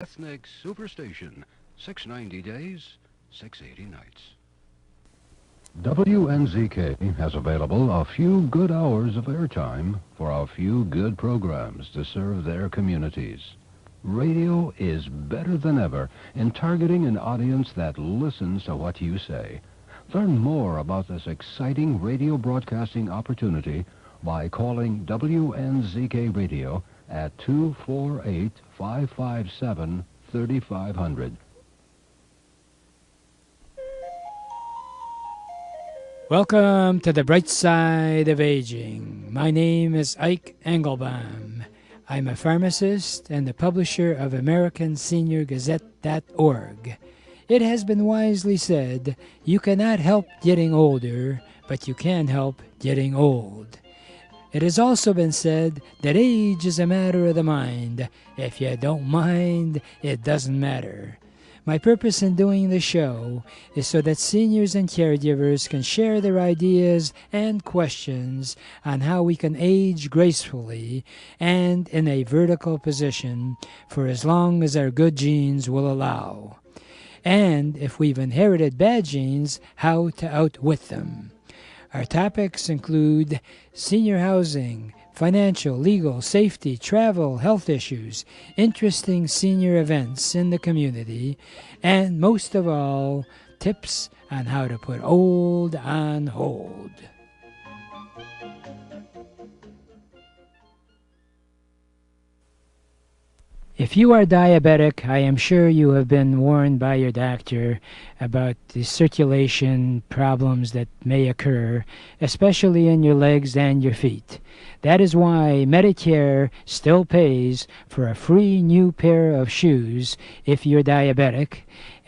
Ethnic Superstation, 690 days, 680 nights. WNZK has available a few good hours of airtime for a few good programs to serve their communities. Radio is better than ever in targeting an audience that listens to what you say. Learn more about this exciting radio broadcasting opportunity by calling WNZK Radio at 248-557-3500. Welcome to the bright side of aging. My name is Ike Engelbaum. I'm a pharmacist and the publisher of AmericanSeniorGazette.org. It has been wisely said, you cannot help getting older, but you can help getting old. It has also been said that age is a matter of the mind. If you don't mind, it doesn't matter. My purpose in doing the show is so that seniors and caregivers can share their ideas and questions on how we can age gracefully and in a vertical position for as long as our good genes will allow. And if we've inherited bad genes, how to outwit them. Our topics include senior housing, financial, legal, safety, travel, health issues, interesting senior events in the community, and most of all, tips on how to put old on hold. If you are diabetic, I am sure you have been warned by your doctor about the circulation problems that may occur, especially in your legs and your feet. That is why Medicare still pays for a free new pair of shoes if you're diabetic.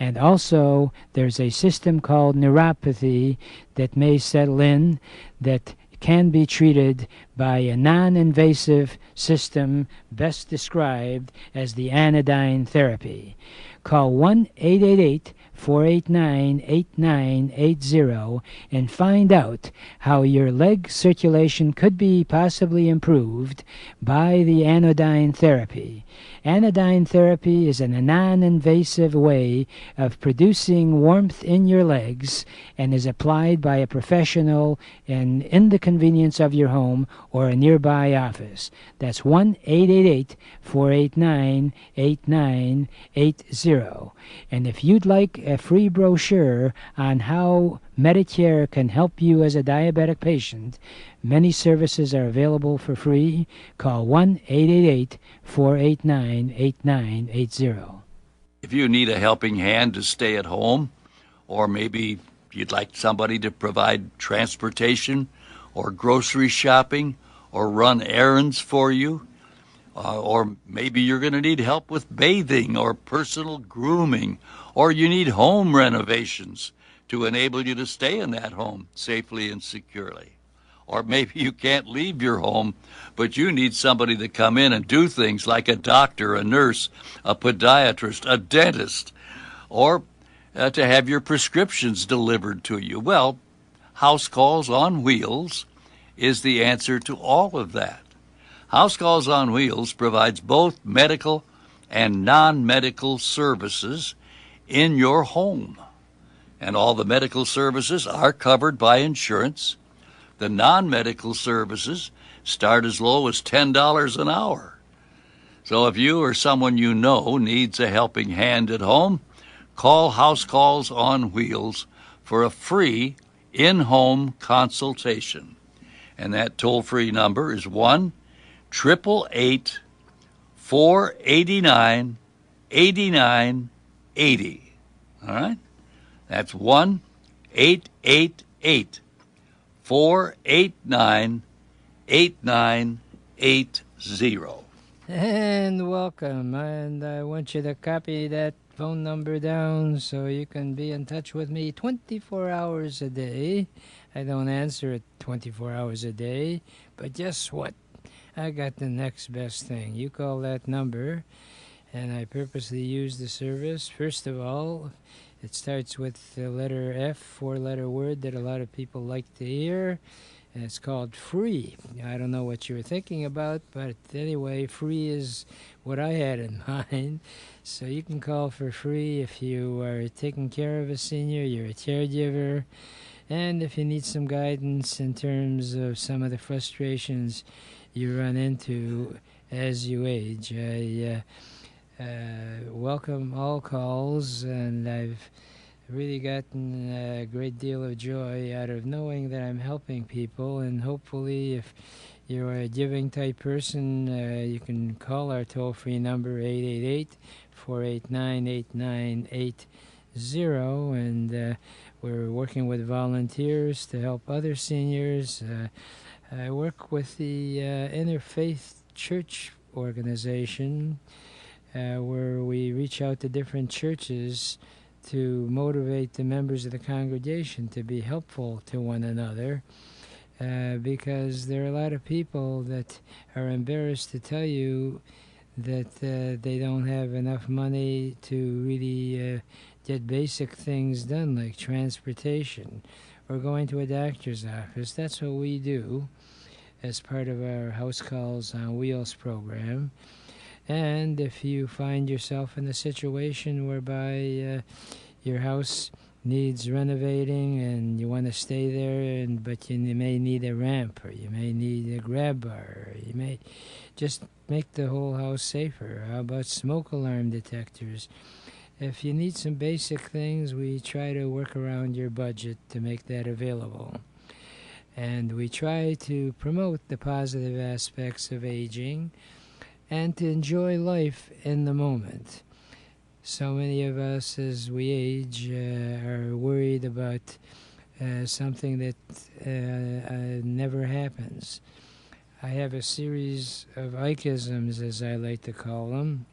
And also, there's a system called neuropathy that may settle in that can be treated by a non-invasive system best described as the anodyne therapy. Call 1-888-489-8980 and find out how your leg circulation could be possibly improved by the anodyne therapy. Anodyne therapy is a non-invasive way of producing warmth in your legs and is applied by a professional in the convenience of your home or a nearby office. That's 1-888-489-8980. And if you'd like a free brochure on how Medicare can help you as a diabetic patient, many services are available for free. Call 1-888-489-8980. If you need a helping hand to stay at home, or maybe you'd like somebody to provide transportation or grocery shopping or run errands for you, or maybe you're going to need help with bathing or personal grooming, or you need home renovations to enable you to stay in that home safely and securely. Or maybe you can't leave your home, but you need somebody to come in and do things like a doctor, a nurse, a podiatrist, a dentist, or to have your prescriptions delivered to you. Well, House Calls on Wheels is the answer to all of that. House Calls on Wheels provides both medical and non-medical services in your home. And all the medical services are covered by insurance. The non-medical services start as low as $10 an hour. So if you or someone you know needs a helping hand at home, call House Calls on Wheels for a free in-home consultation. And that toll-free number is 1-888-489-8980. All right? That's 1-888-489-8980. And welcome, and I want you to copy that phone number down so you can be in touch with me 24 hours a day. I don't answer it 24 hours a day, but guess what? I got the next best thing. You call that number, and I purposely use the service. First of all, it starts with the letter F, four-letter word that a lot of people like to hear. and it's called Free. I don't know what you were thinking about, but anyway, Free is what I had in mind. So you can call for free if you are taking care of a senior, you're a caregiver, and if you need some guidance in terms of some of the frustrations you run into as you age. I welcome all calls, and I've really gotten a great deal of joy out of knowing that I'm helping people, and hopefully if you're a giving type person, you can call our toll-free number 888-489-8980, and we're working with volunteers to help other seniors. I work with the Interfaith Church organization, where we reach out to different churches to motivate the members of the congregation to be helpful to one another, because there are a lot of people that are embarrassed to tell you that they don't have enough money to really get basic things done, like transportation or going to a doctor's office. That's what we do as part of our House Calls on Wheels program. And if you find yourself in a situation whereby your house needs renovating and you want to stay there, but you may need a ramp, or you may need a grab bar, or you may just make the whole house safer. How about smoke alarm detectors? If you need some basic things, we try to work around your budget to make that available. And we try to promote the positive aspects of aging and to enjoy life in the moment. So many of us, as we age, are worried about something that never happens. I have a series of Ikeisms, as I like to call them,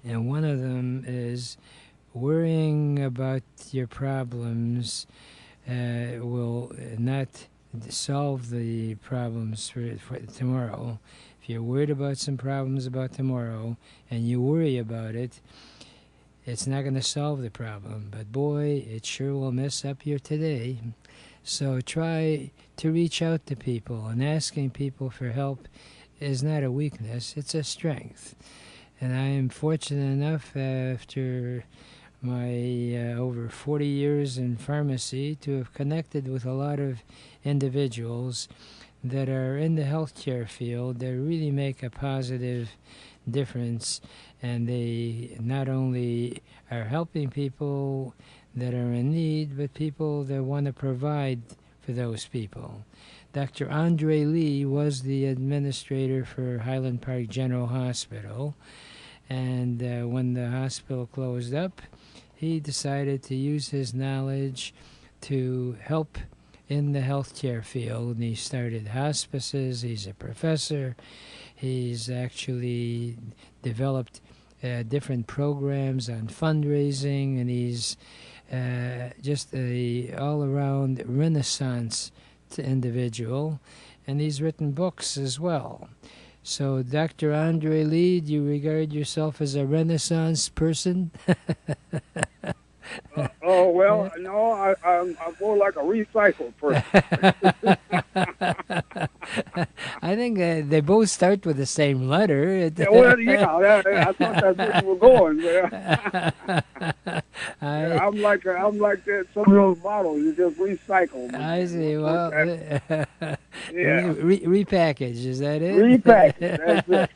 and one of them is worrying about your problems will not solve the problems for tomorrow. If you're worried about some problems about tomorrow and you worry about it, it's not going to solve the problem. But boy, it sure will mess up your today. So try to reach out to people, and asking people for help is not a weakness, it's a strength. And I am fortunate enough, after my over 40 years in pharmacy, to have connected with a lot of individuals that are in the healthcare field that really make a positive difference, and they not only are helping people that are in need, but people that want to provide for those people. Dr. Andre Lee was the administrator for Highland Park General Hospital, and when the hospital closed up, he decided to use his knowledge to help in the healthcare field. And he started hospices. He's a professor. He's actually developed different programs on fundraising, and he's just a all-around Renaissance individual, and he's written books as well. So, Dr. Andre Lee, do you regard yourself as a Renaissance person? Well, no, I'm more like a recycled person. I think they both start with the same letter. I thought that's where you were going. I'm like that. Some of those bottles you just recycle. I see. Well, yeah. Repackage. Is that it? Repackage.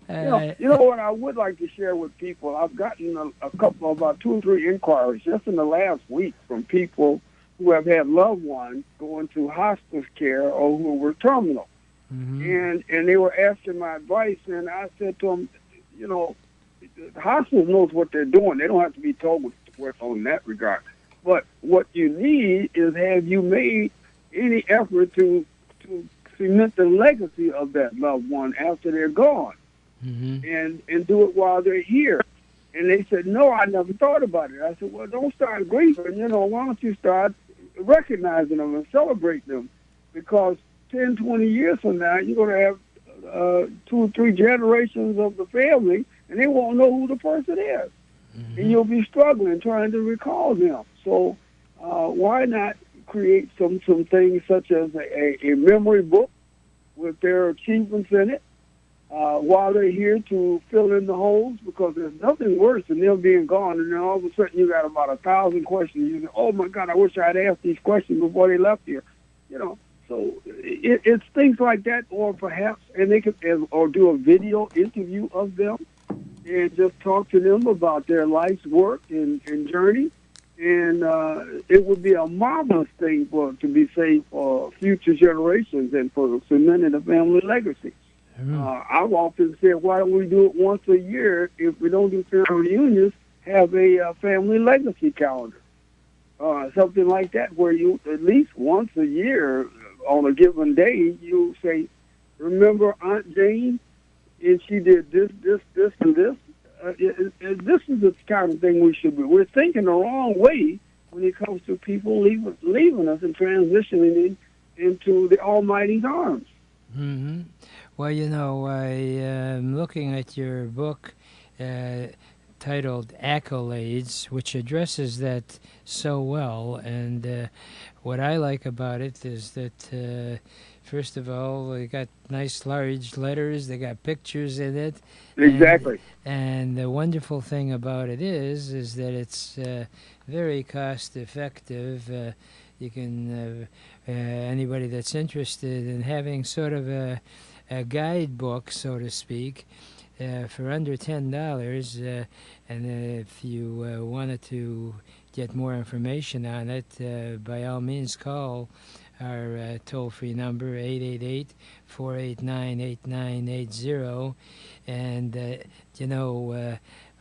That's it. You know what I would like to share with people? I've gotten a couple, about 2 or 3 inquiries just in the last week from people who have had loved ones going through hospice care or who were terminal. Mm-hmm. And they were asking my advice, and I said to them, the hospital knows what they're doing. They don't have to be told what to work on in that regard. But what you need is, have you made any effort to cement the legacy of that loved one after they're gone, mm-hmm. and do it while they're here? And they said, no, I never thought about it. I said, well, don't start grieving. Why don't you start recognizing them and celebrating them? Because 10, 20 years from now, you're going to have 2 or 3 generations of the family, and they won't know who the person is. Mm-hmm. And you'll be struggling trying to recall them. So why not create some things such as a memory book with their achievements in it while they're here to fill in the holes, because there's nothing worse than them being gone and then all of a sudden you got about 1,000 questions. You say, oh my God, I wish I had asked these questions before they left here. So it's things like that, or perhaps, and they could, or do a video interview of them and just talk to them about their life's work and journey. And it would be a marvelous thing to be saved for future generations and for cementing the family legacy. I've often said, why don't we do it once a year? If we don't do family reunions, have a family legacy calendar. Something like that, where you, at least once a year, on a given day, you say, remember Aunt Jane? And she did this, and this. This is the kind of thing we should be. We're thinking the wrong way when it comes to people leaving us and transitioning into the Almighty's arms. Mm-hmm. Well, I am looking at your book titled Accolades, which addresses that so well. And what I like about it is that, first of all, they got nice large letters, they got pictures in it. Exactly. And the wonderful thing about it is that it's very cost effective. You can, anybody that's interested in having sort of a guidebook, so to speak, for under $10, and if you wanted to get more information on it, by all means call our toll-free number, 888-489-8980. And,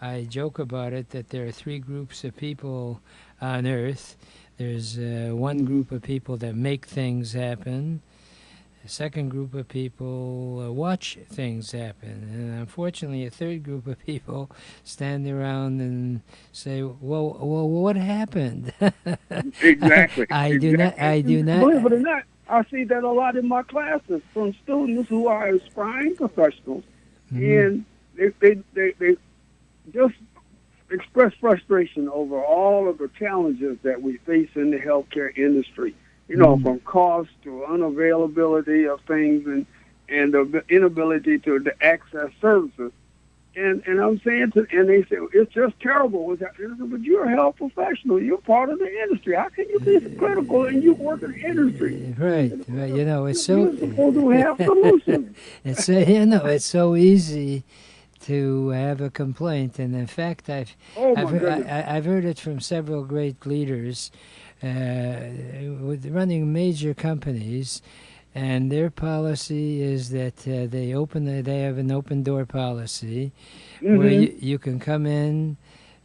I joke about it that there are three groups of people on Earth. There's one group of people that make things happen. A second group of people watch things happen. And unfortunately, a third group of people stand around and say, well, what happened? Exactly. I do not. Believe it or not, I see that a lot in my classes from students who are aspiring professionals, and they just express frustration over all of the challenges that we face in the healthcare industry. From cost to unavailability of things and the inability to access services. And I'm saying and they say, it's just terrible. But you're a health professional. You're part of the industry. How can you be critical and you work in the industry? Right. It's so... You're supposed to have solutions. It's so easy to have a complaint. And in fact, I've heard it from several great leaders with running major companies, and their policy is that they have an open door policy where you can come in,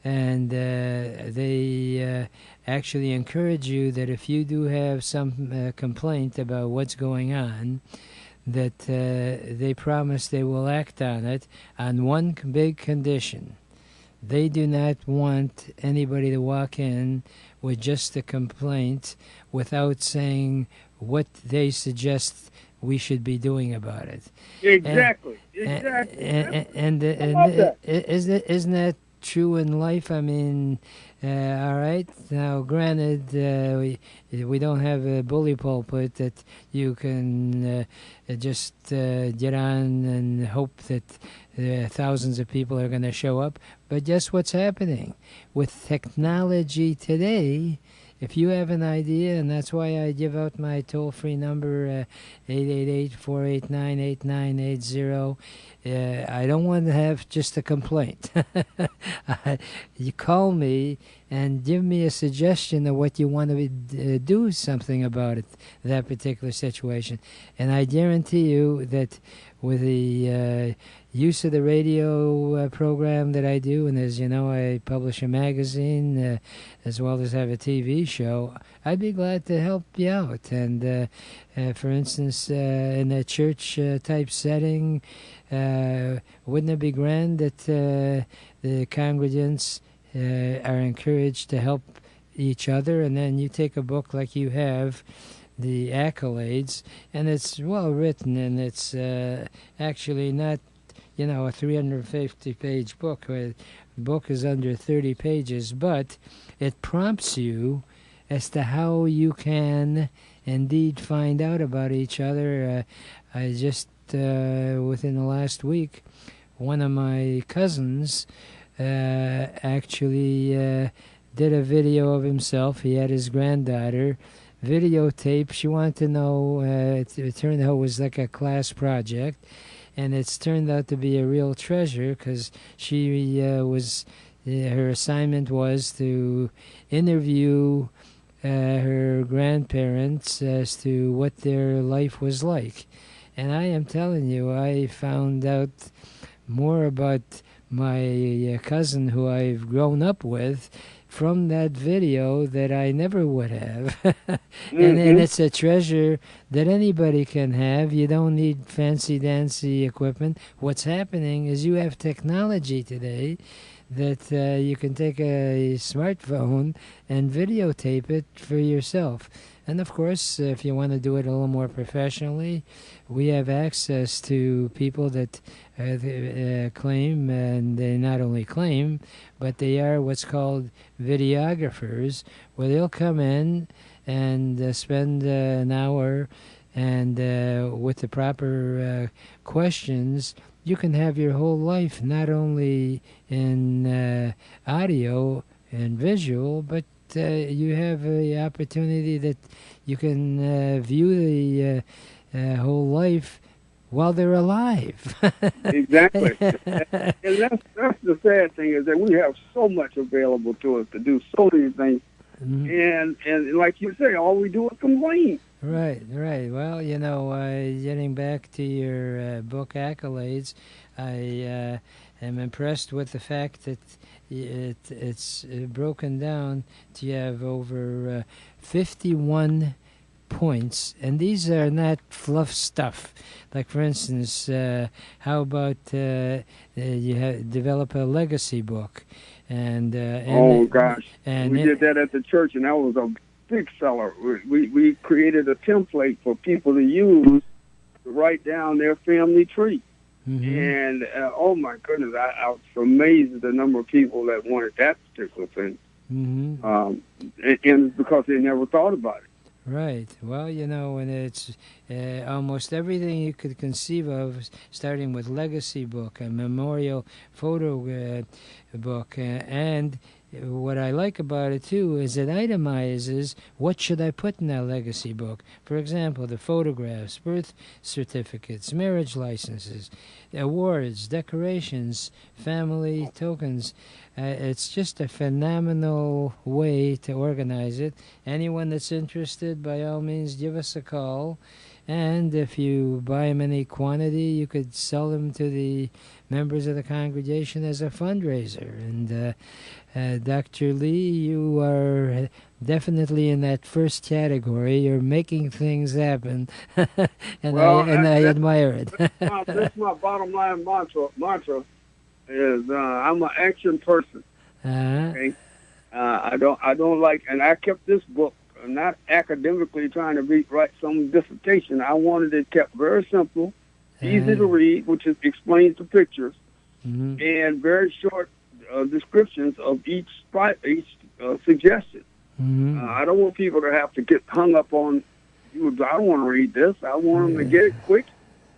and they actually encourage you that if you do have some complaint about what's going on, that they promise they will act on it on one big condition. They do not want anybody to walk in with just a complaint without saying what they suggest we should be doing about it. Exactly. And isn't that true in life? I mean, all right. Now, granted, we don't have a bully pulpit that you can just get on and hope that thousands of people are going to show up. But guess what's happening with technology today? If you have an idea, and that's why I give out my toll-free number, 888-489-8980. I don't want to have just a complaint. You call me and give me a suggestion of what you want to do something about it, that particular situation. And I guarantee you that with the use of the radio program that I do, and as you know, I publish a magazine as well as have a TV show, I'd be glad to help you out. And for instance, in a church type setting, wouldn't it be grand that the congregants are encouraged to help each other? And then you take a book like you have, the Accolades, and it's well written, and it's actually not, a 350-page book. The book is under 30 pages, but it prompts you as to how you can indeed find out about each other. I just, within the last week, one of my cousins actually did a video of himself. He had his granddaughter videotape. She wanted to know, it turned out it was like a class project, and it's turned out to be a real treasure because she her assignment was to interview her grandparents as to what their life was like. And I am telling you, I found out more about my cousin who I've grown up with from that video that I never would have. And it's a treasure that anybody can have. You don't need fancy-dancy equipment. What's happening is you have technology today that you can take a smartphone and videotape it for yourself. And of course, if you want to do it a little more professionally, we have access to people that claim, and they not only claim, but they are what's called videographers, where they'll come in and spend an hour, and with the proper questions, you can have your whole life, not only in audio and visual, but you have the opportunity that you can view the whole life while they're alive. Exactly. And that's the sad thing, is that we have so much available to us to do so many things. And like you say, all we do is complain. Right. Well, getting back to your book accolades, I am impressed with the fact that it's broken down to have over 51 points, and these are not fluff stuff. Like, for instance, how about you develop a legacy book? And oh gosh, and we did that at the church, and that was a big seller. We created a template for people to use to write down their family tree. And oh my goodness, I was amazed at the number of people that wanted that particular thing. And it's because they never thought about it. Right. Well, and it's almost everything you could conceive of, starting with legacy book, a memorial photo book, and what I like about it, too, is it itemizes what should I put in that legacy book. For example, the photographs, birth certificates, marriage licenses, awards, decorations, family tokens. It's just a phenomenal way to organize it. Anyone that's interested, by all means, give us a call. And if you buy them in any quantity, you could sell them to the members of the congregation as a fundraiser. And Dr. Lee, you are definitely in that first category. You're making things happen, and I admire it. That's my bottom line mantra is I'm an action person. Okay? I don't like, and I kept this book not academically trying to write some dissertation. I wanted it kept very simple, easy to read, which explains the pictures, and very short descriptions of each suggestion. I don't want people to have to get hung up on, I don't want to read this. I want them to get it quick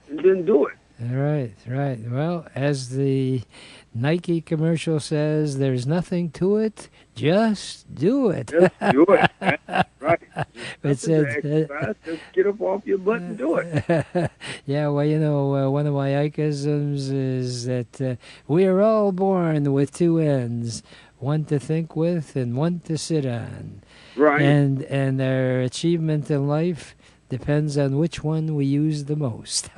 and then do it. Right. Well, as the Nike commercial says, there's nothing to it, just do it. Just do it. That's right. Just get up off your butt and do it. Yeah, well, one of my Ikeisms is that we are all born with two ends, one to think with and one to sit on. Right. And our achievement in life depends on which one we use the most.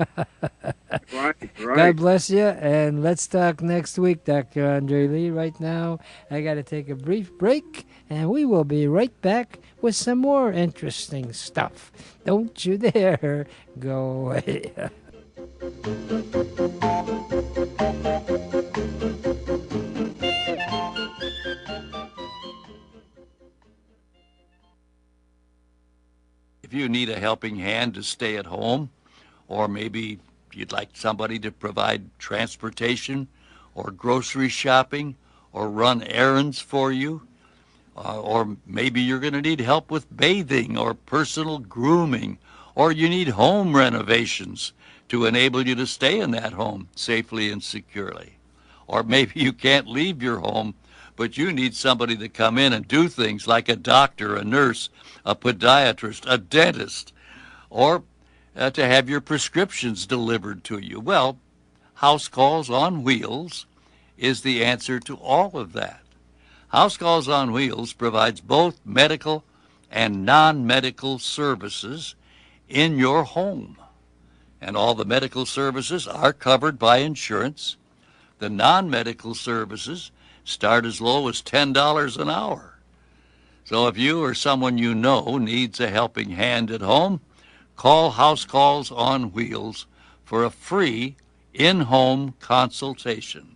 Right. God bless you, and let's talk next week, Dr. Andre Lee. Right now, I got to take a brief break, and we will be right back with some more interesting stuff. Don't you dare go away. If you need a helping hand to stay at home, or maybe you'd like somebody to provide transportation or grocery shopping or run errands for you, or maybe you're going to need help with bathing or personal grooming, or you need home renovations to enable you to stay in that home safely and securely. Or maybe you can't leave your home, but you need somebody to come in and do things like a doctor, a nurse, a podiatrist, a dentist, or to have your prescriptions delivered to you. Well, House Calls on Wheels is the answer to all of that. House Calls on Wheels provides both medical and non-medical services in your home. And all the medical services are covered by insurance. The non-medical services start as low as $10 an hour. So if you or someone you know needs a helping hand at home, call House Calls on Wheels for a free in-home consultation.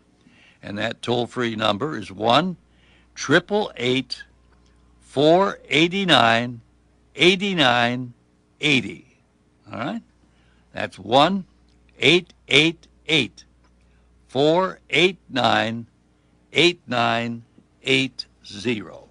And that toll-free number is 1-888-489-8980. All right? That's 1-888-489-8980.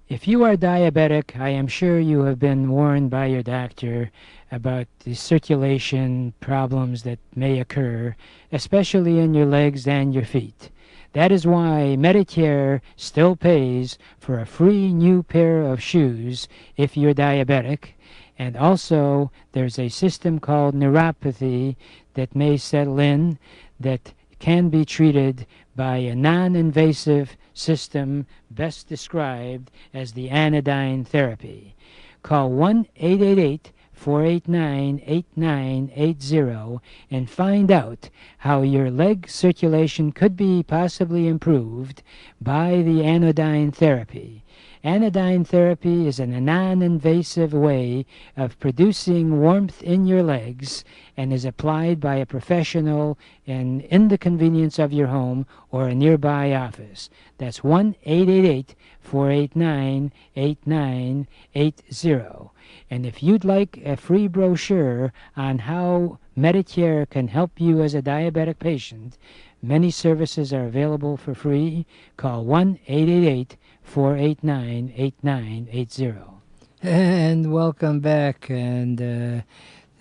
If you are diabetic, I am sure you have been warned by your doctor about the circulation problems that may occur, especially in your legs and your feet. That is why Medicare still pays for a free new pair of shoes if you're diabetic. And also, there's a system called neuropathy that may settle in that can be treated by a non-invasive system best described as the anodyne therapy. Call 1-888-489-8980 and find out how your leg circulation could be possibly improved by the anodyne therapy. Anodyne therapy is a non-invasive way of producing warmth in your legs and is applied by a professional in the convenience of your home or a nearby office. That's 1-888-489-8980. And if you'd like a free brochure on how Medicare can help you as a diabetic patient, many services are available for free. Call 1-888-489-8980. And welcome back. And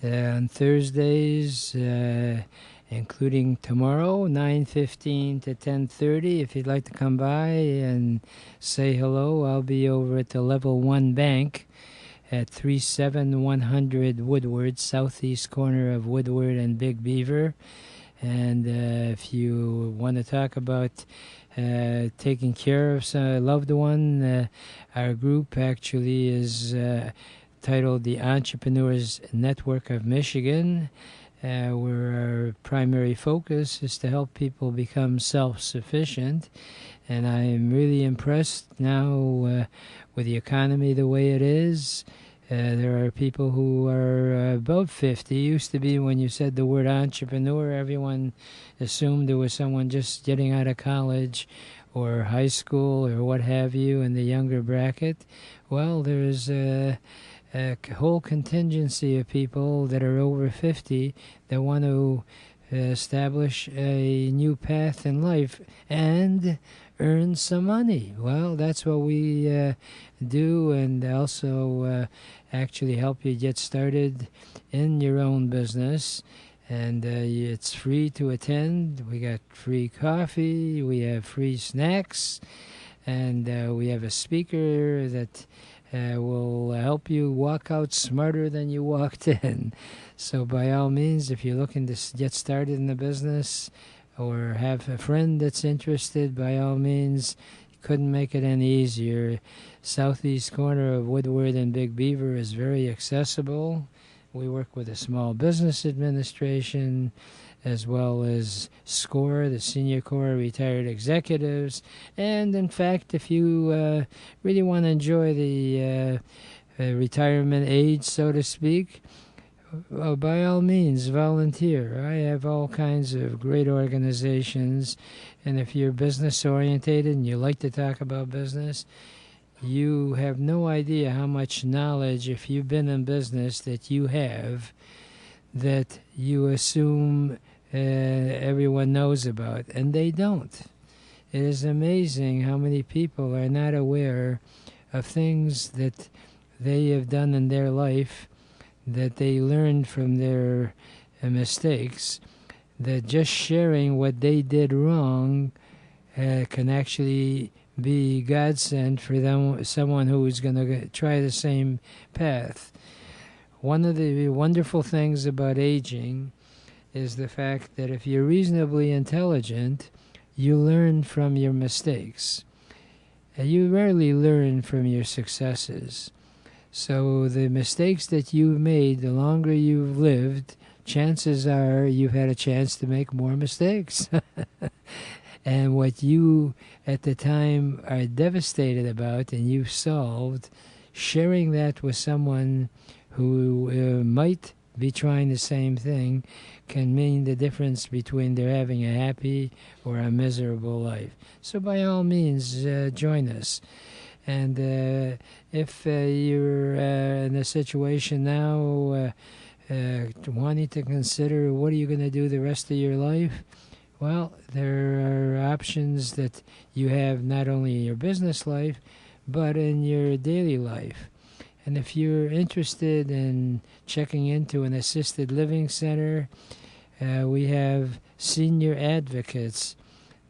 on Thursdays, including tomorrow, 9:15 to 10:30, if you'd like to come by and say hello, I'll be over at the Level 1 Bank at 37100 Woodward, southeast corner of Woodward and Big Beaver. And if you want to talk about taking care of a loved one, our group actually is titled the Entrepreneurs Network of Michigan, where our primary focus is to help people become self-sufficient. And I am really impressed now with the economy the way it is. There are people who are above 50. Used to be when you said the word entrepreneur, everyone assumed there was someone just getting out of college or high school or what have you in the younger bracket. Well, there's a whole contingency of people that are over 50 that want to establish a new path in life and earn some money. Well, that's what we do, and also actually help you get started in your own business. And it's free to attend. We got free coffee, we have free snacks, and we have a speaker that will help you walk out smarter than you walked in. So by all means, if you're looking to get started in the business or have a friend that's interested, by all means, couldn't make it any easier. Southeast corner of Woodward and Big Beaver is very accessible. We work with a Small Business Administration, as well as SCORE, the Senior Corps of Retired Executives. And in fact, if you really want to enjoy the retirement age, so to speak, by all means, volunteer. I have all kinds of great organizations, and if you're business orientated and you like to talk about business, you have no idea how much knowledge, if you've been in business, that you have, that you assume everyone knows about, and they don't. It is amazing how many people are not aware of things that they have done in their life, that they learned from their mistakes, that just sharing what they did wrong can actually be godsend for them, someone who is going to try the same path. One of the wonderful things about aging is the fact that if you're reasonably intelligent, you learn from your mistakes. You rarely learn from your successes. So the mistakes that you've made, the longer you've lived, chances are you've had a chance to make more mistakes. And what you at the time are devastated about and you've solved, sharing that with someone who might be trying the same thing can mean the difference between their having a happy or a miserable life. So by all means, join us. And if you're in a situation now wanting to consider what are you going to do the rest of your life, well, there are options that you have not only in your business life, but in your daily life. And if you're interested in checking into an assisted living center, we have senior advocates.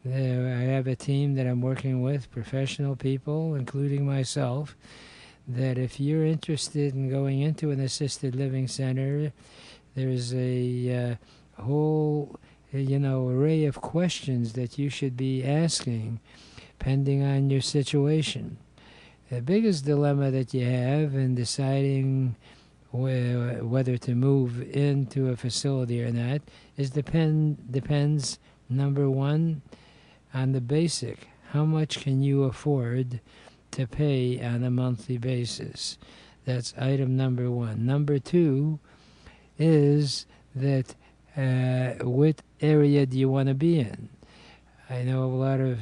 I have a team that I'm working with, professional people, including myself, that if you're interested in going into an assisted living center, there's a whole array of questions that you should be asking, depending on your situation. The biggest dilemma that you have in deciding whether to move into a facility or not is depends, number one, on the basic. How much can you afford to pay on a monthly basis? That's item number one. Number two is that what area do you want to be in? I know a lot of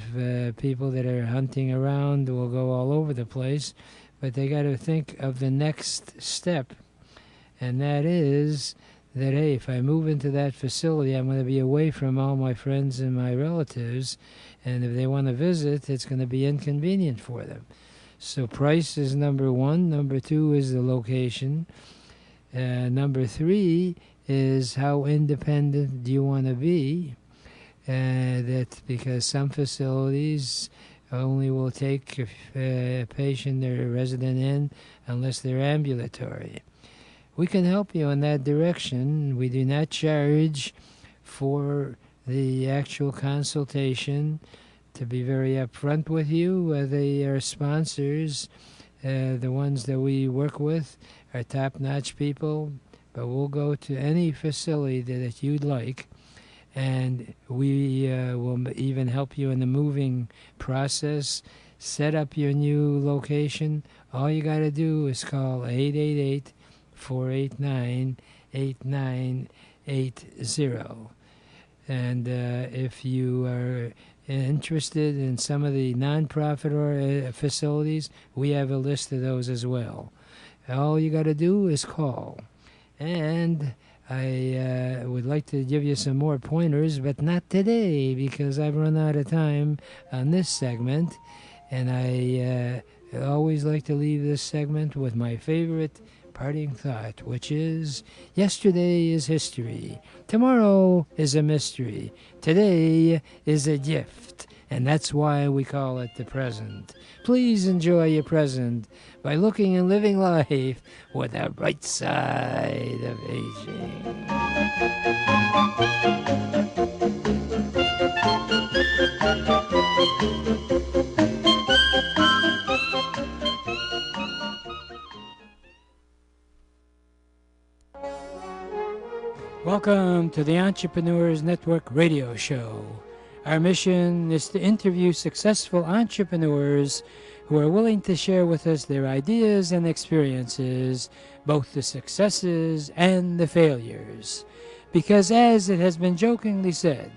people that are hunting around will go all over the place, but they got to think of the next step, and that is that, hey, if I move into that facility, I'm going to be away from all my friends and my relatives, and if they want to visit, it's going to be inconvenient for them. So price is number one. Number two is the location. Number three is how independent do you want to be. That because some facilities only will take a patient or a resident in unless they're ambulatory. We can help you in that direction. We do not charge for the actual consultation. To be very upfront with you, they are sponsors. The ones that we work with are top-notch people, but we'll go to any facility that you'd like, and we will even help you in the moving process, set up your new location. All you got to do is call 888-489-8980. And if you are interested in some of the nonprofit or facilities, we have a list of those as well. All you got to do is call. And I would like to give you some more pointers, but not today because I've run out of time on this segment. And I always like to leave this segment with my favorite parting thought, which is, yesterday is history. Tomorrow is a mystery. Today is a gift. And that's why we call it the present. Please enjoy your present by looking and living life with the bright side of aging. Welcome to the Entrepreneurs Network radio show. Our mission is to interview successful entrepreneurs who are willing to share with us their ideas and experiences, both the successes and the failures. Because as it has been jokingly said,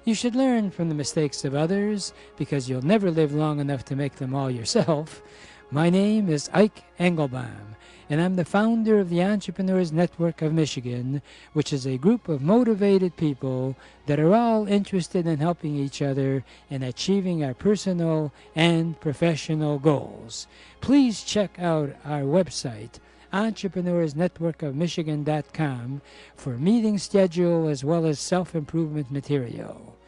you should learn from the mistakes of others because you'll never live long enough to make them all yourself. My name is Ike Engelbaum, and I'm the founder of the Entrepreneurs Network of Michigan, which is a group of motivated people that are all interested in helping each other in achieving our personal and professional goals. Please check out our website, entrepreneursnetworkofmichigan.com, for meeting schedule as well as self-improvement material.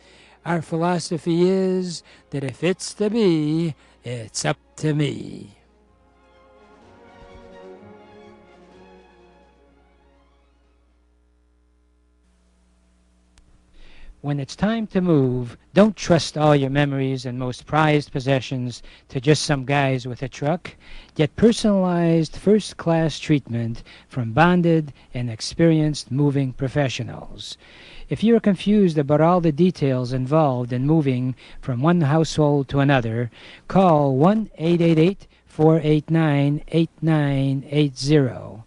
Our philosophy is that if it's to be, it's up to me. When it's time to move, don't trust all your memories and most prized possessions to just some guys with a truck. Get personalized first-class treatment from bonded and experienced moving professionals. If you're confused about all the details involved in moving from one household to another, call 1-888-489-8980.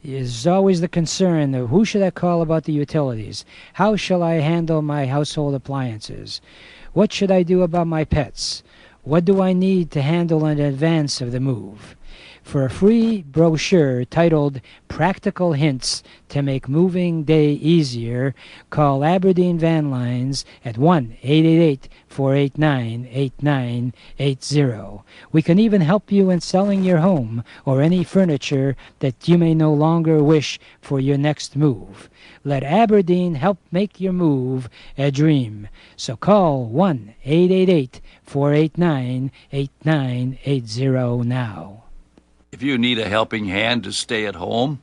Is always the concern of who should I call about the utilities? How shall I handle my household appliances? What should I do about my pets? What do I need to handle in advance of the move? For a free brochure titled Practical Hints to Make Moving Day Easier, call Aberdeen Van Lines at 1-888-489-8980. We can even help you in selling your home or any furniture that you may no longer wish for your next move. Let Aberdeen help make your move a dream. So call 1-888-489-8980 now. If you need a helping hand to stay at home,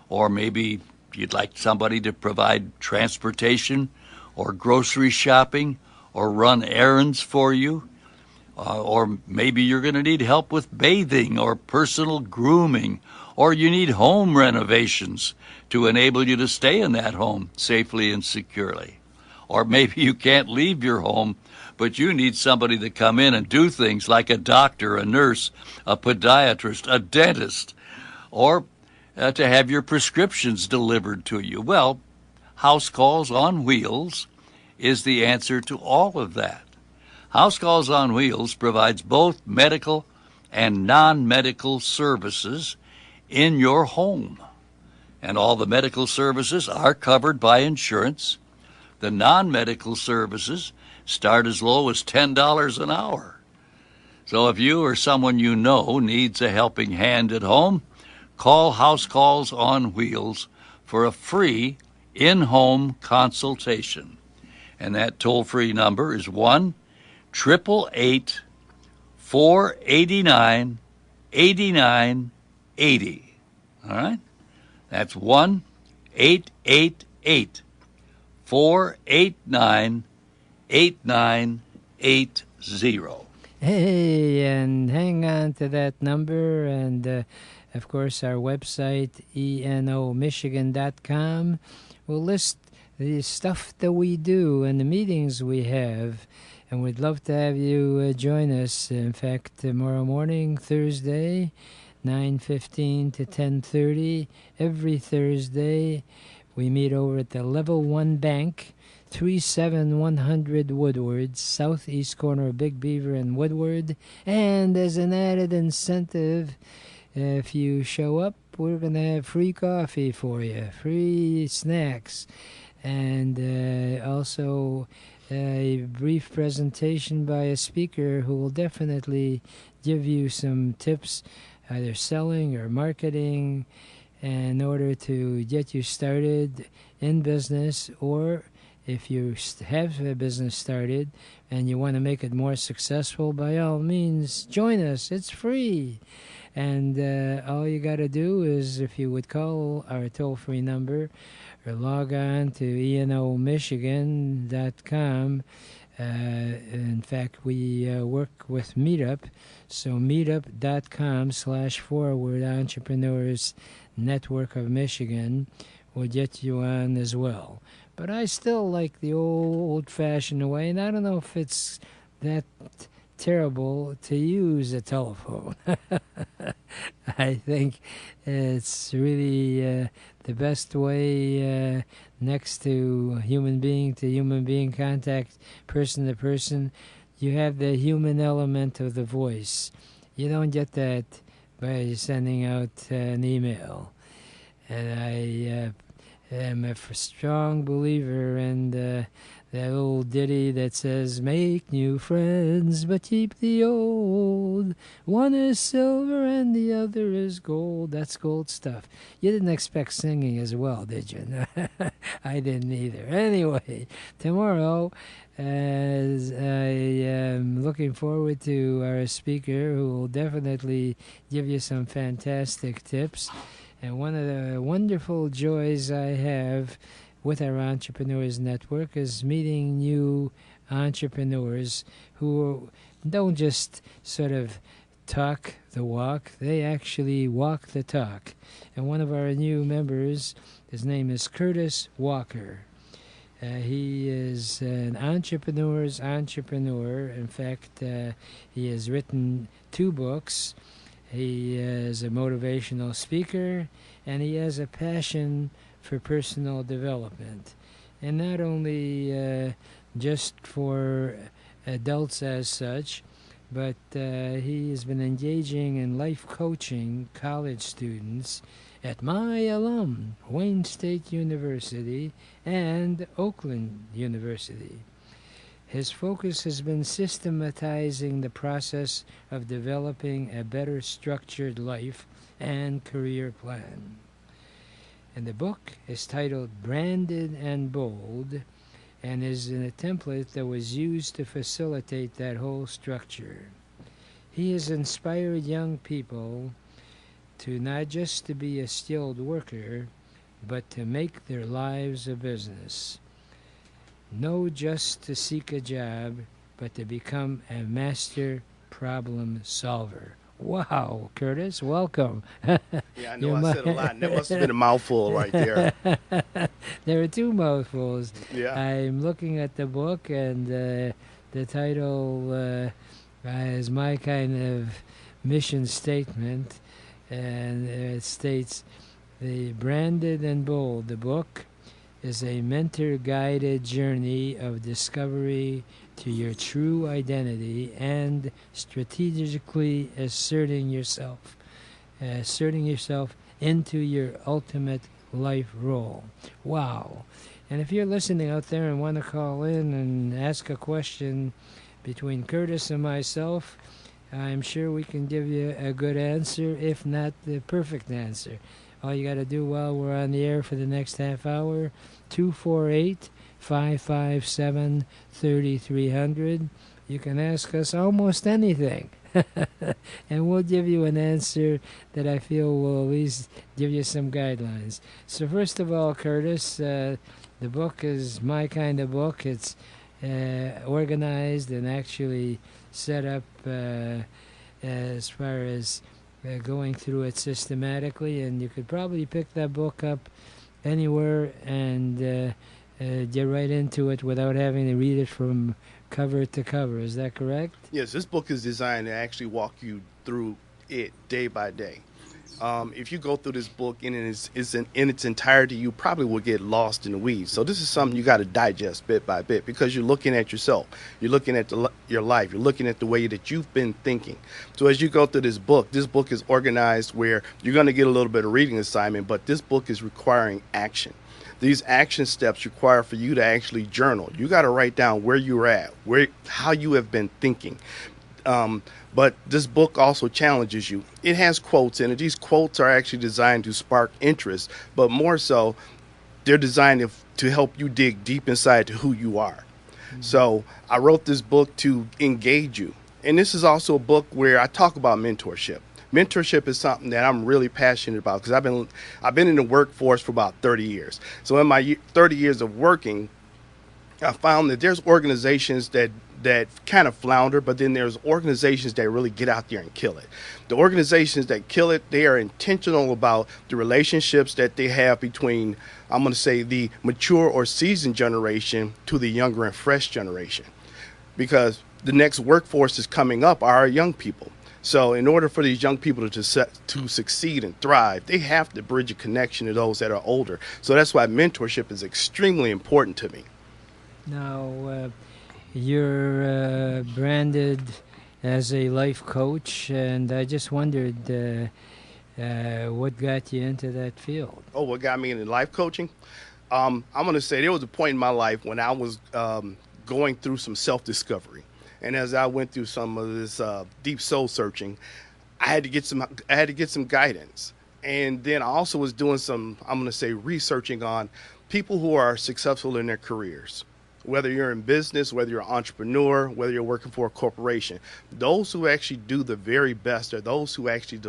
or maybe you'd like somebody to provide transportation or grocery shopping or run errands for you, or maybe you're going to need help with bathing or personal grooming, or you need home renovations to enable you to stay in that home safely and securely. Or maybe you can't leave your home, but you need somebody to come in and do things like a doctor, a nurse, a podiatrist, a dentist, or to have your prescriptions delivered to you. Well, House Calls on Wheels is the answer to all of that. House Calls on Wheels provides both medical and non-medical services in your home. And all the medical services are covered by insurance. The non-medical services start as low as $10 an hour. So if you or someone you know needs a helping hand at home, call House Calls on Wheels for a free in-home consultation. And that toll-free number is 1-888-489-8980. All right? That's 1-888-489-8980. Hey, and hang on to that number, and of course our website, enomichigan.com, will list the stuff that we do and the meetings we have, and we'd love to have you join us. In fact, tomorrow morning, Thursday, 9:15 to 10:30, every Thursday, we meet over at the Level 1 Bank, 37100 Woodward, southeast corner of Big Beaver and Woodward. And as an added incentive, if you show up, we're going to have free coffee for you, free snacks, and also a brief presentation by a speaker who will definitely give you some tips, either selling or marketing, in order to get you started in business, or if you have a business started and you want to make it more successful, by all means, join us. It's free. And all you got to do is, if you would call our toll-free number or log on to enomichigan.com. In fact, we work with Meetup, so meetup.com/Entrepreneurs Network of Michigan will get you on as well. But I still like the old-fashioned way, and I don't know if it's that terrible to use a telephone. I think it's really the best way, next to human being contact, person to person. You have the human element of the voice. You don't get that by sending out an email. And I am a strong believer in that old ditty that says, make new friends, but keep the old. One is silver and the other is gold. That's gold stuff. You didn't expect singing as well, did you? I didn't either. Anyway, tomorrow, as I am looking forward to our speaker who will definitely give you some fantastic tips. And one of the wonderful joys I have with our Entrepreneurs Network is meeting new entrepreneurs who don't just sort of talk the walk, they actually walk the talk. And one of our new members, his name is Curtis Walker. He is an entrepreneur's entrepreneur. In fact, he has written 2 books. He is a motivational speaker, and he has a passion for personal development. And not only just for adults as such, but he has been engaging in life coaching college students at my alum, Wayne State University and Oakland University. His focus has been systematizing the process of developing a better structured life and career plan. And the book is titled Branded and Bold and is in a template that was used to facilitate that whole structure. He has inspired young people to not just to be a skilled worker, but to make their lives a business. No just to seek a job, but to become a master problem solver. Wow, Curtis, welcome. Yeah, I know I said a lot. That must have been a mouthful right there. There are 2 mouthfuls. Yeah. I'm looking at the book, and the title is my kind of mission statement, and it states, The Branded and Bold, the book, is a mentor-guided journey of discovery to your true identity and strategically asserting yourself into your ultimate life role. Wow. And if you're listening out there and want to call in and ask a question between Curtis and myself, I'm sure we can give you a good answer, if not the perfect answer. All you got to do while we're on the air for the next half hour, 248-557-3300. You can ask us almost anything, and we'll give you an answer that I feel will at least give you some guidelines. So first of all, Curtis, the book is my kind of book. It's organized and actually set up as far as going through it systematically, and you could probably pick that book up anywhere and get right into it without having to read it from cover to cover. Is that correct? Yes, this book is designed to actually walk you through it day by day. If you go through this book in its entirety, you probably will get lost in the weeds. So this is something you got to digest bit by bit, because you're looking at yourself. You're looking at your life. You're looking at the way that you've been thinking. So as you go through this book is organized where you're going to get a little bit of reading assignment, but this book is requiring action. These action steps require for you to actually journal. You got to write down where you're at, how you have been thinking. But this book also challenges you. It has quotes in it. These quotes are actually designed to spark interest, but more so, they're designed to help you dig deep inside to who you are. Mm-hmm. So I wrote this book to engage you. And this is also a book where I talk about mentorship. Mentorship is something that I'm really passionate about, because I've been in the workforce for about 30 years. So in my 30 years of working, I found that there's organizations that kind of flounder, but then there's organizations that really get out there and kill it. The organizations that kill it, they are intentional about the relationships that they have between, I'm going to say, the mature or seasoned generation to the younger and fresh generation. Because the next workforce is coming up are our young people. So in order for these young people to succeed and thrive, they have to bridge a connection to those that are older. So that's why mentorship is extremely important to me. Now, you're branded as a life coach, and I just wondered what got you into that field. Oh, what got me into life coaching? I'm going to say there was a point in my life when I was going through some self-discovery. And as I went through some of this deep soul searching, I had to get some guidance. And then I also was doing some, I'm going to say, researching on people who are successful in their careers. Whether you're in business, whether you're an entrepreneur, whether you're working for a corporation, those who actually do the very best are those who actually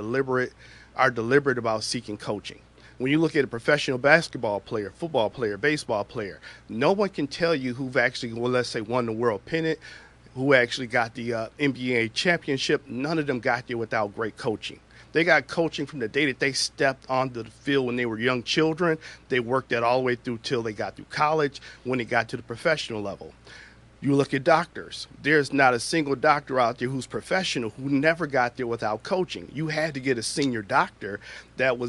are deliberate about seeking coaching. When you look at a professional basketball player, football player, baseball player, no one can tell you who've actually, well, let's say, won the world pennant, who actually got the NBA championship. None of them got there without great coaching. They got coaching from the day that they stepped onto the field when they were young children. They worked that all the way through till they got through college, when they got to the professional level. You look at doctors. There's not a single doctor out there who's professional who never got there without coaching. You had to get a senior doctor that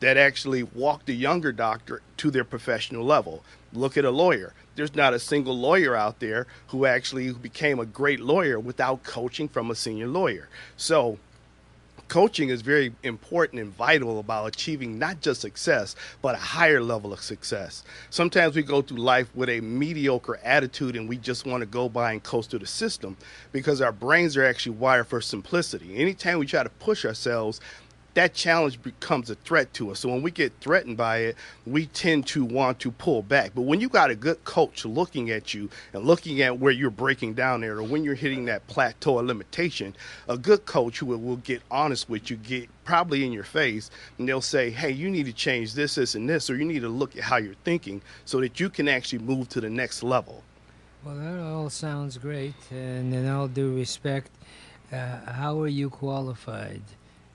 actually walked the younger doctor to their professional level. Look at a lawyer. There's not a single lawyer out there who actually became a great lawyer without coaching from a senior lawyer. So coaching is very important and vital about achieving not just success, but a higher level of success. Sometimes we go through life with a mediocre attitude and we just want to go by and coast through the system because our brains are actually wired for simplicity. Anytime we try to push ourselves, that challenge becomes a threat to us. So when we get threatened by it, we tend to want to pull back. But when you got a good coach looking at you and looking at where you're breaking down there or when you're hitting that plateau or limitation, a good coach who will get honest with you, get probably in your face, and they'll say, hey, you need to change this, this, and this, or you need to look at how you're thinking so that you can actually move to the next level. Well, that all sounds great, and in all due respect, how are you qualified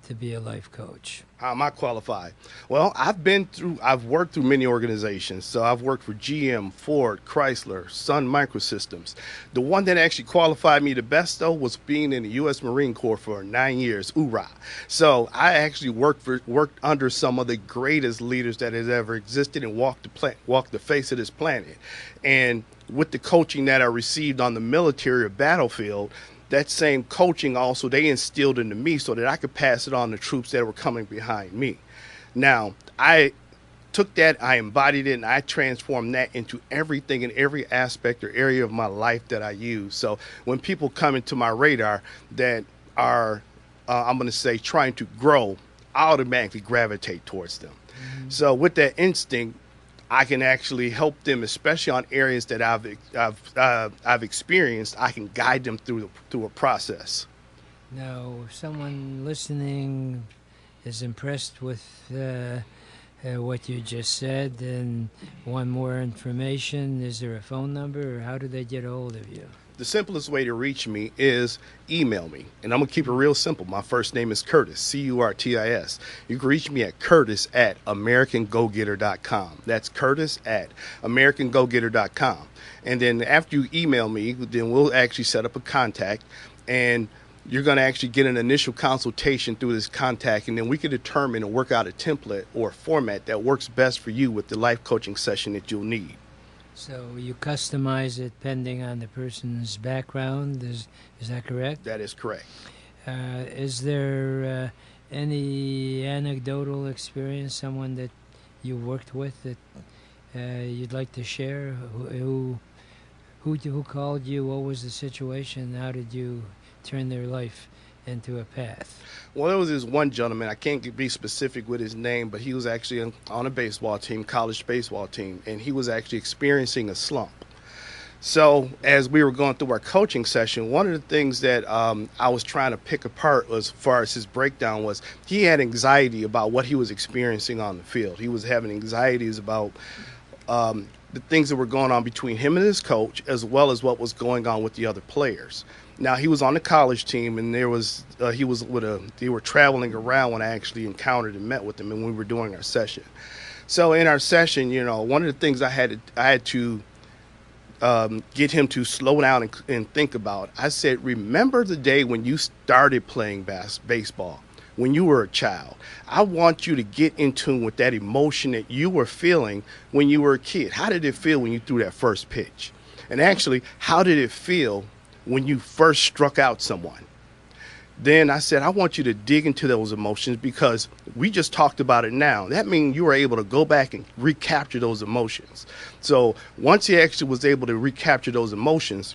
to be a life coach? How am I qualified? Well, I've worked through many organizations. So I've worked for GM, Ford, Chrysler, Sun Microsystems. The one that actually qualified me the best, though, was being in the U.S. Marine Corps for 9 years, hoorah. So I actually worked under some of the greatest leaders that has ever existed and walked the face of this planet. And with the coaching that I received on the military or battlefield, that same coaching also they instilled into me so that I could pass it on to troops that were coming behind me. Now, I took that, I embodied it, and I transformed that into everything in every aspect or area of my life that I use. So when people come into my radar that are, I'm going to say, trying to grow, I automatically gravitate towards them. Mm-hmm. So with that instinct, I can actually help them, especially on areas that I've experienced. I can guide them through a process. Now, if someone listening is impressed with what you just said and want more information, is there a phone number, or how do they get a hold of you? The simplest way to reach me is email me, and I'm going to keep it real simple. My first name is Curtis, C-U-R-T-I-S. You can reach me at curtis@americangogetter.com. That's curtis@americangogetter.com. And then after you email me, then we'll actually set up a contact, and you're going to actually get an initial consultation through this contact, and then we can determine and work out a template or a format that works best for you with the life coaching session that you'll need. So you customize it depending on the person's background, is that correct? That is correct. Is there any anecdotal experience, someone that you worked with that you'd like to share? Who called you? What was the situation? How did you turn their life into a path? Well, there was this one gentleman, I can't be specific with his name, but he was actually on a baseball team, college baseball team, and he was actually experiencing a slump. So as we were going through our coaching session, one of the things that I was trying to pick apart as far as his breakdown was he had anxiety about what he was experiencing on the field. He was having anxieties about the things that were going on between him and his coach, as well as what was going on with the other players. Now, he was on the college team, and they were traveling around when I actually encountered and met with them, and we were doing our session. So in our session, one of the things I had to get him to slow down and think about, I said, remember the day when you started playing baseball, when you were a child. I want you to get in tune with that emotion that you were feeling when you were a kid. How did it feel when you threw that first pitch? And actually, how did it feel when you first struck out someone? Then I said, I want you to dig into those emotions because we just talked about it now. That means you were able to go back and recapture those emotions. So once he actually was able to recapture those emotions,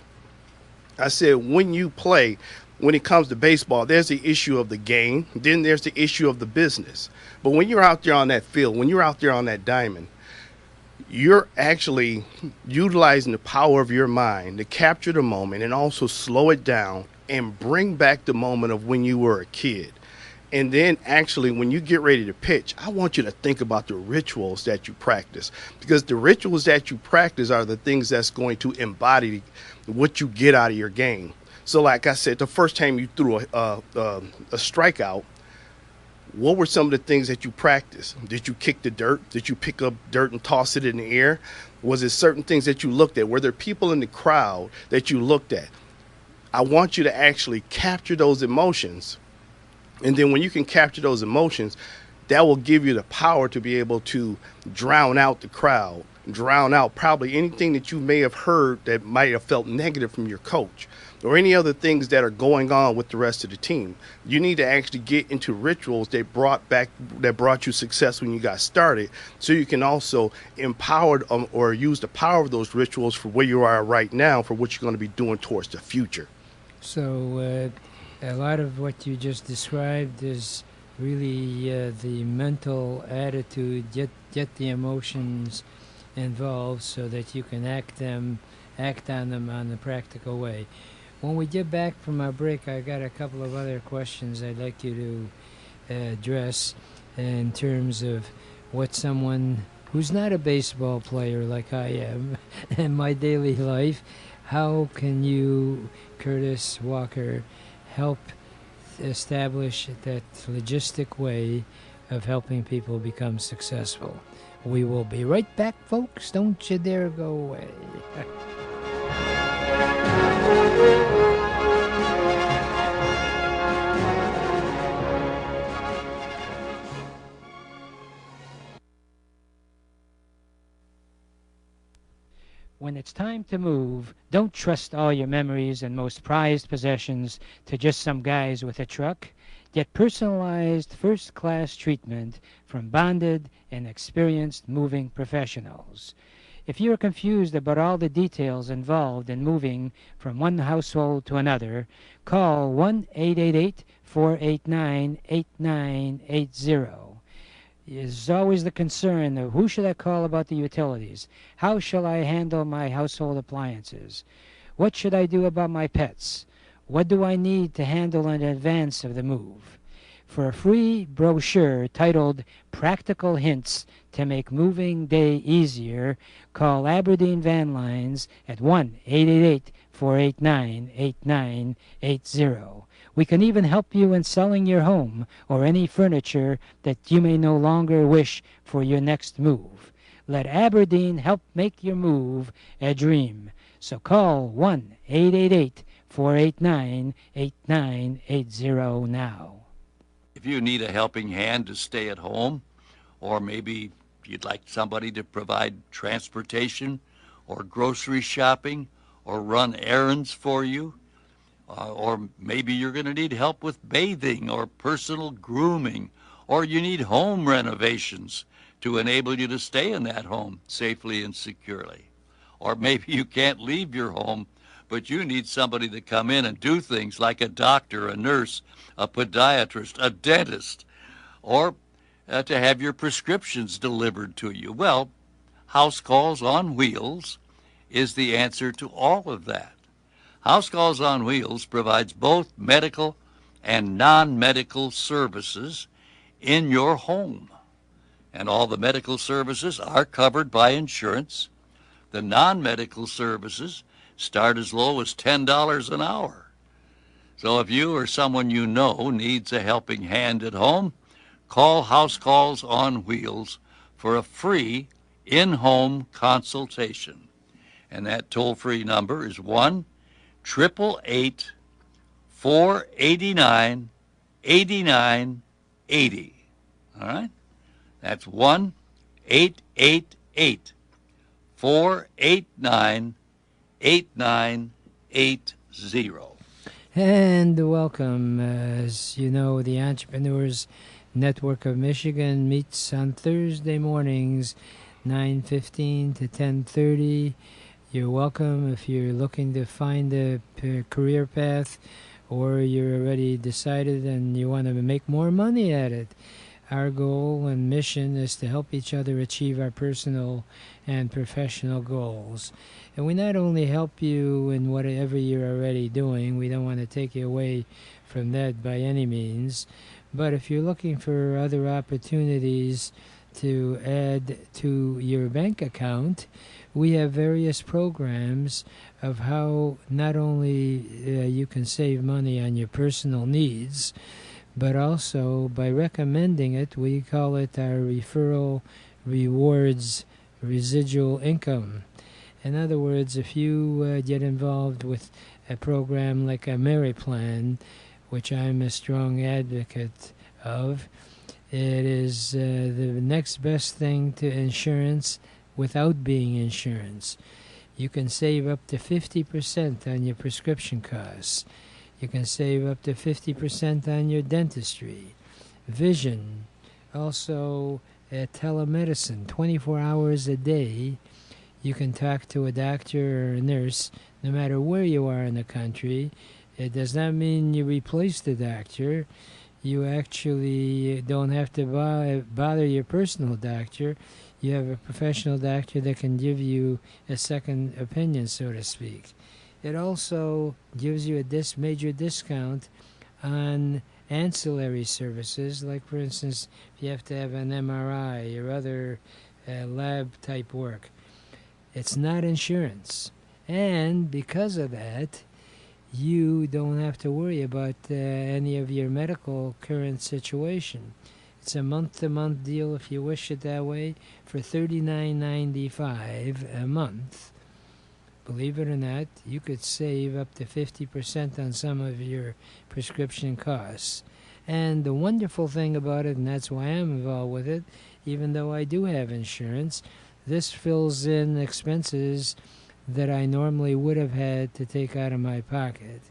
I said, when you play, when it comes to baseball, there's the issue of the game. Then there's the issue of the business. But when you're out there on that field, when you're out there on that diamond, you're actually utilizing the power of your mind to capture the moment and also slow it down and bring back the moment of when you were a kid. And then actually, when you get ready to pitch, I want you to think about the rituals that you practice, because the rituals that you practice are the things that's going to embody what you get out of your game. So like I said, the first time you threw a strikeout, what were some of the things that you practiced? Did you kick the dirt? Did you pick up dirt and toss it in the air? Was it certain things that you looked at? Were there people in the crowd that you looked at? I want you to actually capture those emotions. And then when you can capture those emotions, that will give you the power to be able to drown out the crowd, drown out probably anything that you may have heard that might have felt negative from your coach or any other things that are going on with the rest of the team. You need to actually get into rituals that brought you success when you got started, so you can also empower or use the power of those rituals for where you are right now for what you're going to be doing towards the future. So a lot of what you just described is really the mental attitude, get the emotions involved so that you can act on them on the practical way. When we get back from our break, I got a couple of other questions I'd like you to address in terms of what someone who's not a baseball player like I am in my daily life, how can you, Curtis Walker, help establish that logistic way of helping people become successful? We will be right back, folks. Don't you dare go away. When it's time to move, don't trust all your memories and most prized possessions to just some guys with a truck. Get personalized first-class treatment from bonded and experienced moving professionals. If you are confused about all the details involved in moving from one household to another, call 1-888-489-8980. Is always the concern of who should I call about the utilities? How shall I handle my household appliances? What should I do about my pets? What do I need to handle in advance of the move? For a free brochure titled Practical Hints to Make Moving Day Easier, call Aberdeen Van Lines at 1-888-489-8980. We can even help you in selling your home or any furniture that you may no longer wish for your next move. Let Aberdeen help make your move a dream. So call 1-888-489-8980 now. If you need a helping hand to stay at home, or maybe you'd like somebody to provide transportation or grocery shopping or run errands for you, or maybe you're going to need help with bathing or personal grooming, or you need home renovations to enable you to stay in that home safely and securely. Or maybe you can't leave your home, but you need somebody to come in and do things like a doctor, a nurse, a podiatrist, a dentist, or to have your prescriptions delivered to you. Well, House Calls on Wheels is the answer to all of that. House Calls on Wheels provides both medical and non-medical services in your home. And all the medical services are covered by insurance. The non-medical services start as low as $10 an hour. So if you or someone you know needs a helping hand at home, call House Calls on Wheels for a free in-home consultation. And that toll-free number is 1-888-489-8980. All right? That's 1-888-489-8980. And welcome. As you know, the Entrepreneurs Network of Michigan meets on Thursday mornings, 9:15 to 10:30. You're welcome if you're looking to find a career path, or you're already decided and you want to make more money at it. Our goal and mission is to help each other achieve our personal and professional goals. And we not only help you in whatever you're already doing, we don't want to take you away from that by any means, but if you're looking for other opportunities to add to your bank account, we have various programs of how not only you can save money on your personal needs, but also by recommending it, we call it our referral rewards residual income. In other words, if you get involved with a program like a Mary Plan, which I'm a strong advocate of, it is the next best thing to insurance without being insurance. You can save up to 50% on your prescription costs. You can save up to 50% on your dentistry, vision, also telemedicine, 24 hours a day. You can talk to a doctor or a nurse no matter where you are in the country. It does not mean you replace the doctor. You actually don't have to bother your personal doctor. You have a professional doctor that can give you a second opinion, so to speak. It also gives you a major discount on ancillary services, like, for instance, if you have to have an MRI or other lab-type work. It's not insurance. And because of that, you don't have to worry about any of your medical current situation. It's a month-to-month deal if you wish it that way for $39.95 a month. Believe it or not, you could save up to 50% on some of your prescription costs. And the wonderful thing about it, and that's why I'm involved with it, even though I do have insurance, this fills in expenses that I normally would have had to take out of my pocket.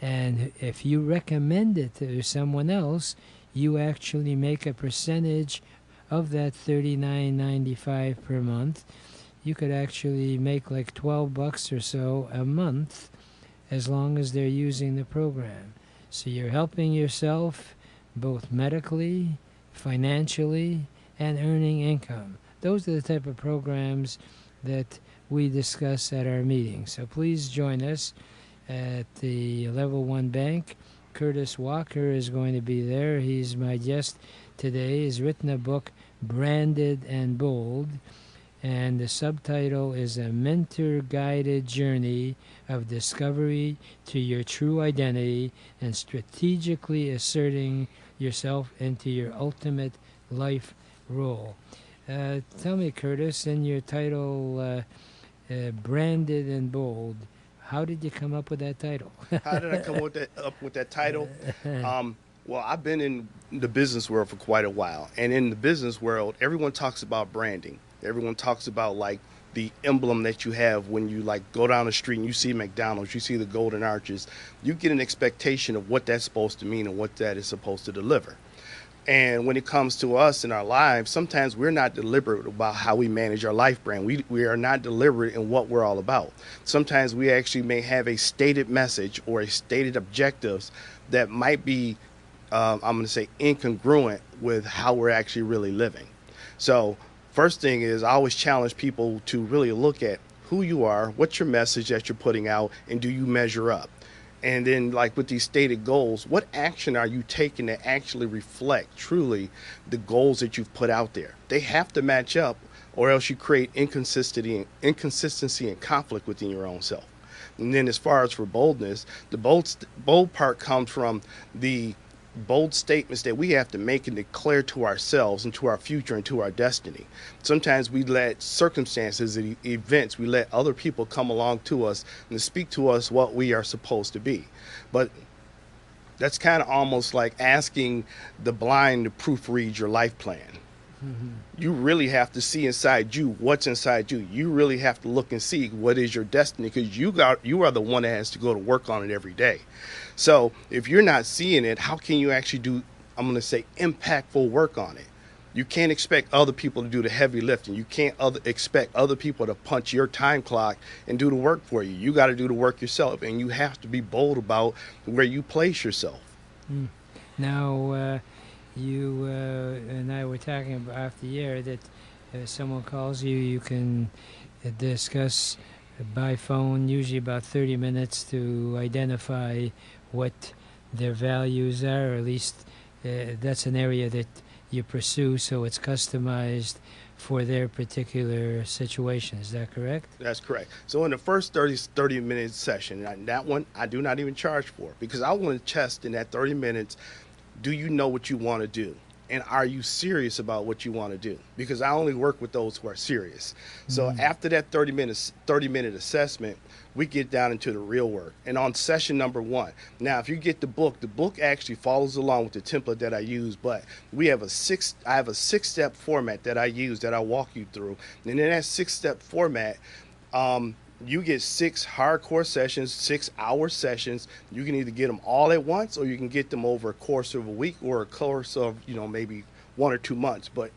And if you recommend it to someone else, you actually make a percentage of that $39.95 per month. You could actually make like $12 or so a month as long as they're using the program. So you're helping yourself both medically, financially, and earning income. Those are the type of programs that we discuss at our meetings. So please join us at the Level 1 Bank. Curtis Walker is going to be there. He's my guest today. He's written a book, Branded and Bold, and the subtitle is A Mentor-Guided Journey of Discovery to Your True Identity and Strategically Asserting Yourself into Your Ultimate Life Role. Tell me, Curtis, in your title, Branded and Bold, how did you come up with that title? How did I come up with that title? Well, I've been in the business world for quite a while. And in the business world, everyone talks about branding. Everyone talks about like the emblem that you have when you like go down the street and you see McDonald's, you see the golden arches. You get an expectation of what that's supposed to mean and what that is supposed to deliver. And when it comes to us in our lives, sometimes we're not deliberate about how we manage our life brand. We are not deliberate in what we're all about. Sometimes we actually may have a stated message or a stated objectives that might be, I'm going to say, incongruent with how we're actually really living. So first thing is I always challenge people to really look at who you are, what's your message that you're putting out, and do you measure up? And then, like with these stated goals, what action are you taking to actually reflect truly the goals that you've put out there? They have to match up, or else you create inconsistency and conflict within your own self. And then as far as for boldness, the bold part comes from the bold statements that we have to make and declare to ourselves and to our future and to our destiny. Sometimes we let circumstances and events, we let other people come along to us and speak to us what we are supposed to be. But that's kind of almost like asking the blind to proofread your life plan. You really have to see inside you what's inside you. You really have to look and see what is your destiny, because you are the one that has to go to work on it every day. So if you're not seeing it, how can you actually do, I'm going to say, impactful work on it? You can't expect other people to do the heavy lifting. You can't expect other people to punch your time clock and do the work for you. You got to do the work yourself, and you have to be bold about where you place yourself. Now, you and I were talking about off the air that someone calls you, you can discuss by phone, usually about 30 minutes, to identify what their values are, or at least that's an area that you pursue, so it's customized for their particular situation. Is that correct? That's correct. So in the first 30-minute session, and that one I do not even charge for, because I want to test in that 30 minutes, do you know what you want to do? And are you serious about what you want to do? Because I only work with those who are serious. So after that 30-minute assessment, we get down into the real work. And on session number 1, now if you get the book actually follows along with the template that I use, but I have a 6-step format that I use that I walk you through. And in that 6-step format, you get 6 hardcore sessions, 6-hour sessions. You can either get them all at once, or you can get them over a course of a week or a course of, maybe 1 or 2 months. But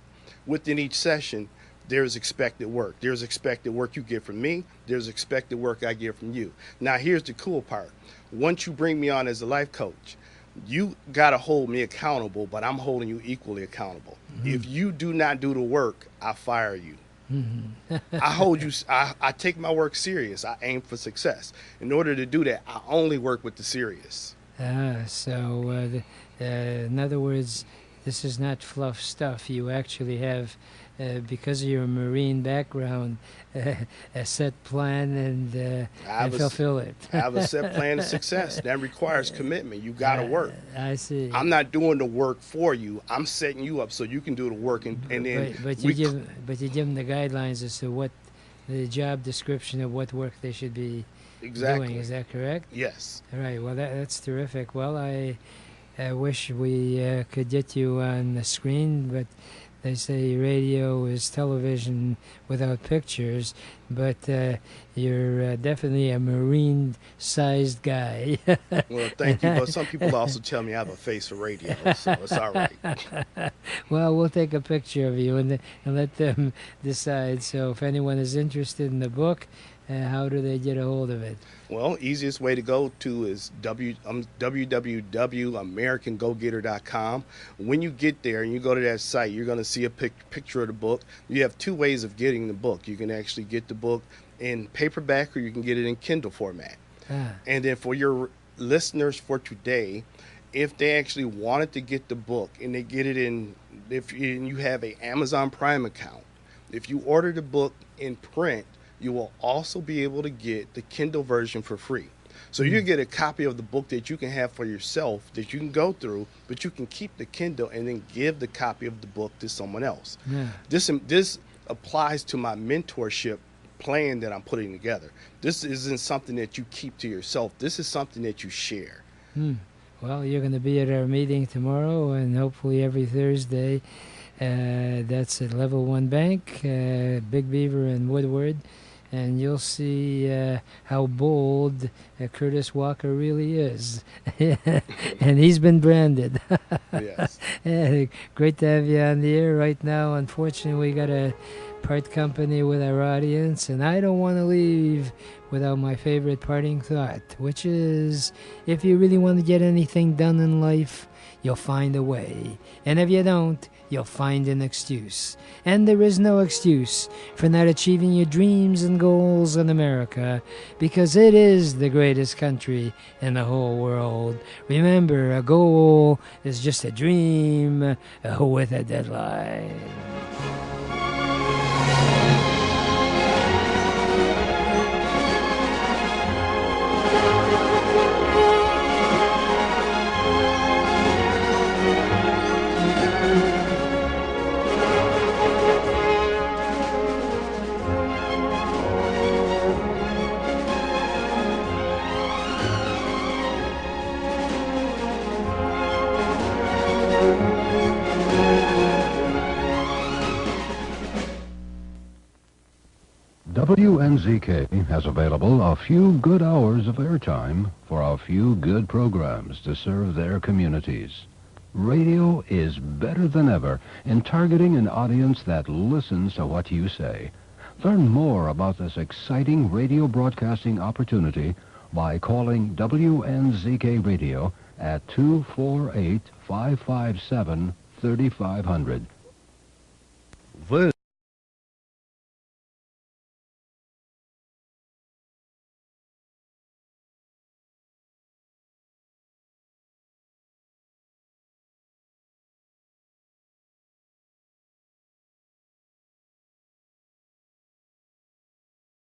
within each session, there's expected work. There's expected work you get from me. There's expected work I get from you. Now, here's the cool part. Once you bring me on as a life coach, you got to hold me accountable, but I'm holding you equally accountable. If you do not do the work, I fire you. I hold you. I take my work serious. I aim for success. In order to do that, I only work with the serious. So in other words, this is not fluff stuff. You actually have, because of your Marine background, a set plan and fulfill it. I have a set plan of success. That requires commitment. You got to work. I see. I'm not doing the work for you. I'm setting you up so you can do the work, and then. But you give them the guidelines as to what the job description of what work they should be doing. Is that correct? Yes. All right. Well, that's terrific. Well, I wish we could get you on the screen, but they say radio is television without pictures, but you're definitely a Marine-sized guy. Well, thank you. But some people also tell me I have a face for radio, so it's all right. Well, we'll take a picture of you and let them decide. So if anyone is interested in the book, how do they get a hold of it? Well, easiest way to go to is www.americangogetter.com. When you get there and you go to that site, you're going to see a picture of the book. You have 2 ways of getting the book. You can actually get the book in paperback, or you can get it in Kindle format. And then for your listeners for today, if they actually wanted to get the book and they get it in, if you have an Amazon Prime account, if you order the book in print, you will also be able to get the Kindle version for free. So you get a copy of the book that you can have for yourself, that you can go through, but you can keep the Kindle and then give the copy of the book to someone else. This applies to my mentorship plan that I'm putting together. This isn't something that you keep to yourself. This is something that you share. Well, you're going to be at our meeting tomorrow, and hopefully every Thursday. That's at Level 1 Bank, Big Beaver and Woodward. And you'll see how bold Curtis Walker really is. And he's been branded. Yes. Great to have you on the air right now. Unfortunately, we got to part company with our audience, and I don't want to leave without my favorite parting thought, which is, if you really want to get anything done in life, you'll find a way. And if you don't, you'll find an excuse. And there is no excuse for not achieving your dreams and goals in America, because it is the greatest country in the whole world. Remember, a goal is just a dream with a deadline. WNZK has available a few good hours of airtime for a few good programs to serve their communities. Radio is better than ever in targeting an audience that listens to what you say. Learn more about this exciting radio broadcasting opportunity by calling WNZK Radio at 248-557-3500.